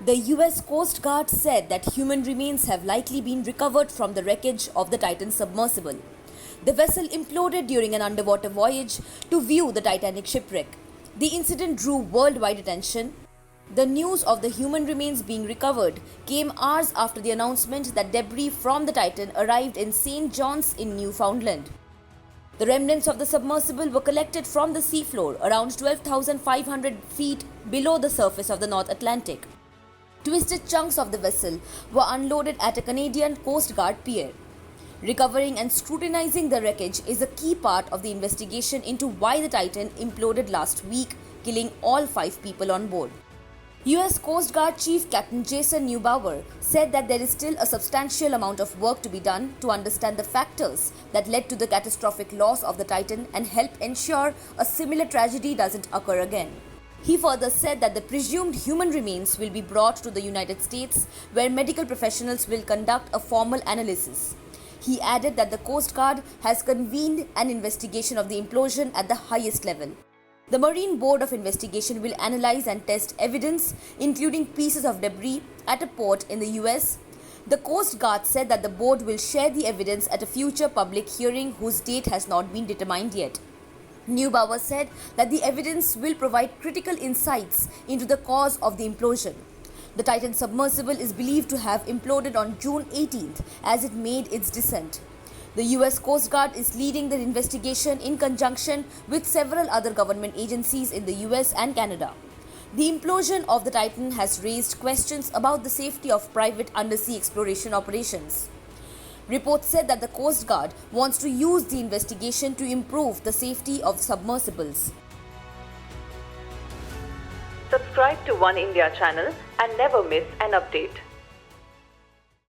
The US Coast Guard said that human remains have likely been recovered from the wreckage of the Titan submersible. The vessel imploded during an underwater voyage to view the Titanic shipwreck. The incident drew worldwide attention. The news of the human remains being recovered came hours after the announcement that debris from the Titan arrived in St. John's in Newfoundland. The remnants of the submersible were collected from the seafloor around 12,500 feet below the surface of the North Atlantic. Twisted chunks of the vessel were unloaded at a Canadian Coast Guard pier. Recovering and scrutinizing the wreckage is a key part of the investigation into why the Titan imploded last week, killing all 5 people on board. US Coast Guard Chief Captain Jason Neubauer said that there is still a substantial amount of work to be done to understand the factors that led to the catastrophic loss of the Titan and help ensure a similar tragedy doesn't occur again. He further said that the presumed human remains will be brought to the United States, where medical professionals will conduct a formal analysis. He added that the Coast Guard has convened an investigation of the implosion at the highest level. The Marine Board of Investigation will analyze and test evidence, including pieces of debris, at a port in the US. The Coast Guard said that the board will share the evidence at a future public hearing whose date has not been determined yet. Neubauer said that the evidence will provide critical insights into the cause of the implosion. The Titan submersible is believed to have imploded on June 18th as it made its descent. The US Coast Guard is leading the investigation in conjunction with several other government agencies in the US and Canada. The implosion of the Titan has raised questions about the safety of private undersea exploration operations. Reports said that the Coast Guard wants to use the investigation to improve the safety of submersibles. Subscribe to One India channel and never miss an update.